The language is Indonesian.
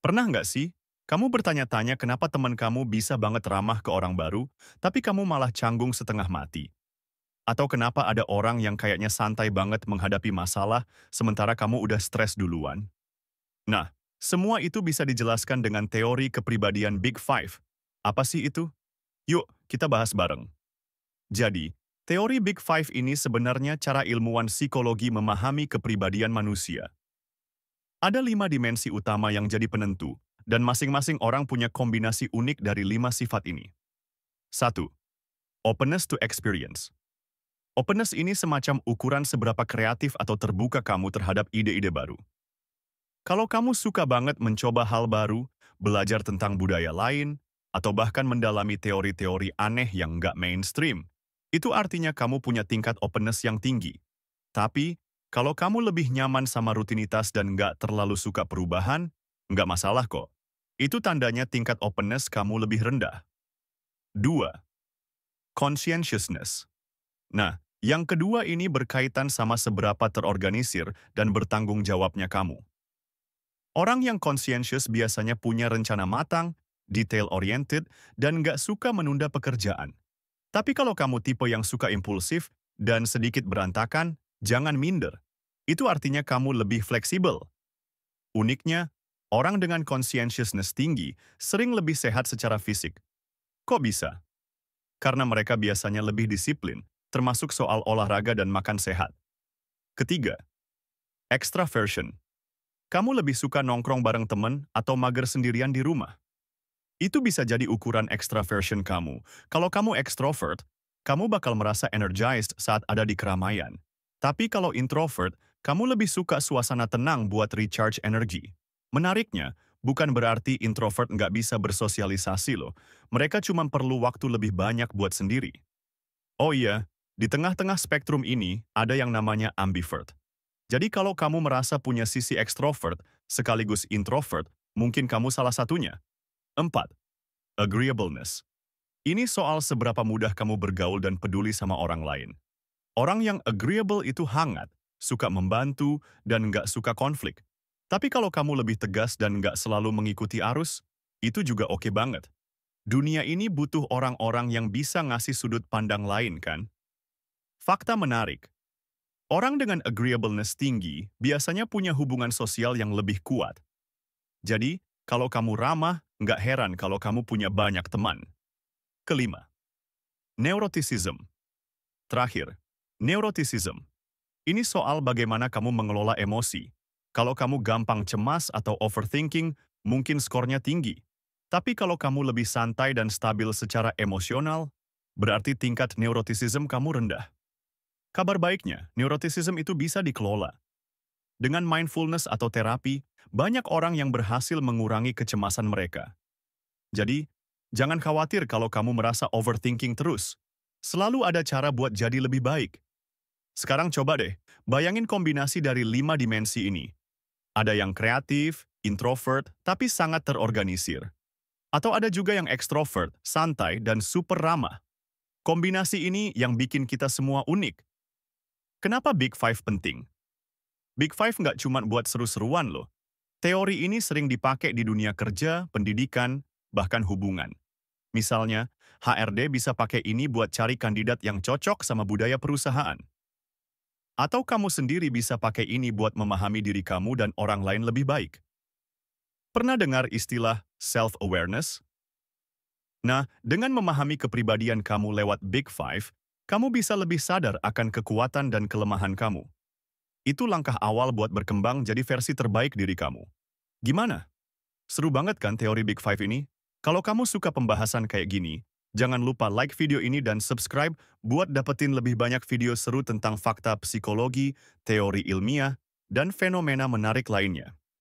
Pernah nggak sih, kamu bertanya-tanya kenapa teman kamu bisa banget ramah ke orang baru, tapi kamu malah canggung setengah mati? Atau kenapa ada orang yang kayaknya santai banget menghadapi masalah, sementara kamu udah stres duluan? Nah, semua itu bisa dijelaskan dengan teori kepribadian Big Five. Apa sih itu? Yuk, kita bahas bareng. Jadi, teori Big Five ini sebenarnya cara ilmuwan psikologi memahami kepribadian manusia. Ada 5 dimensi utama yang jadi penentu, dan masing-masing orang punya kombinasi unik dari 5 sifat ini. Satu, openness to experience. Openness ini semacam ukuran seberapa kreatif atau terbuka kamu terhadap ide-ide baru. Kalau kamu suka banget mencoba hal baru, belajar tentang budaya lain, atau bahkan mendalami teori-teori aneh yang nggak mainstream, itu artinya kamu punya tingkat openness yang tinggi. Tapi, kalau kamu lebih nyaman sama rutinitas dan nggak terlalu suka perubahan, nggak masalah kok. Itu tandanya tingkat openness kamu lebih rendah. 2. Conscientiousness. Nah, yang kedua ini berkaitan sama seberapa terorganisir dan bertanggung jawabnya kamu. Orang yang conscientious biasanya punya rencana matang, detail-oriented, dan nggak suka menunda pekerjaan. Tapi kalau kamu tipe yang suka impulsif dan sedikit berantakan, jangan minder. Itu artinya kamu lebih fleksibel. Uniknya, orang dengan conscientiousness tinggi sering lebih sehat secara fisik. Kok bisa? Karena mereka biasanya lebih disiplin, termasuk soal olahraga dan makan sehat. Ketiga, extraversion. Kamu lebih suka nongkrong bareng temen atau mager sendirian di rumah? Itu bisa jadi ukuran extraversion kamu. Kalau kamu extrovert, kamu bakal merasa energized saat ada di keramaian. Tapi kalau introvert, kamu lebih suka suasana tenang buat recharge energi. Menariknya, bukan berarti introvert nggak bisa bersosialisasi loh. Mereka cuma perlu waktu lebih banyak buat sendiri. Oh iya, di tengah-tengah spektrum ini ada yang namanya ambivert. Jadi kalau kamu merasa punya sisi ekstrovert sekaligus introvert, mungkin kamu salah satunya. 4. Agreeableness. Ini soal seberapa mudah kamu bergaul dan peduli sama orang lain. Orang yang agreeable itu hangat, suka membantu, dan nggak suka konflik. Tapi kalau kamu lebih tegas dan nggak selalu mengikuti arus, itu juga oke banget. Dunia ini butuh orang-orang yang bisa ngasih sudut pandang lain kan? Fakta menarik. Orang dengan agreeableness tinggi biasanya punya hubungan sosial yang lebih kuat. Jadi, kalau kamu ramah, nggak heran kalau kamu punya banyak teman. Kelima, neuroticism. Terakhir, neuroticism. Ini soal bagaimana kamu mengelola emosi. Kalau kamu gampang cemas atau overthinking, mungkin skornya tinggi. Tapi kalau kamu lebih santai dan stabil secara emosional, berarti tingkat neuroticism kamu rendah. Kabar baiknya, neuroticism itu bisa dikelola. Dengan mindfulness atau terapi, banyak orang yang berhasil mengurangi kecemasan mereka. Jadi, jangan khawatir kalau kamu merasa overthinking terus. Selalu ada cara buat jadi lebih baik. Sekarang coba deh, bayangin kombinasi dari 5 dimensi ini. Ada yang kreatif, introvert, tapi sangat terorganisir. Atau ada juga yang ekstrovert, santai, dan super ramah. Kombinasi ini yang bikin kita semua unik. Kenapa Big Five penting? Big Five nggak cuma buat seru-seruan loh. Teori ini sering dipakai di dunia kerja, pendidikan, bahkan hubungan. Misalnya, HRD bisa pakai ini buat cari kandidat yang cocok sama budaya perusahaan. Atau kamu sendiri bisa pakai ini buat memahami diri kamu dan orang lain lebih baik. Pernah dengar istilah self-awareness? Nah, dengan memahami kepribadian kamu lewat Big Five, kamu bisa lebih sadar akan kekuatan dan kelemahan kamu. Itu langkah awal buat berkembang jadi versi terbaik diri kamu. Gimana? Seru banget kan teori Big Five ini? Kalau kamu suka pembahasan kayak gini, jangan lupa like video ini dan subscribe buat dapetin lebih banyak video seru tentang fakta psikologi, teori ilmiah, dan fenomena menarik lainnya.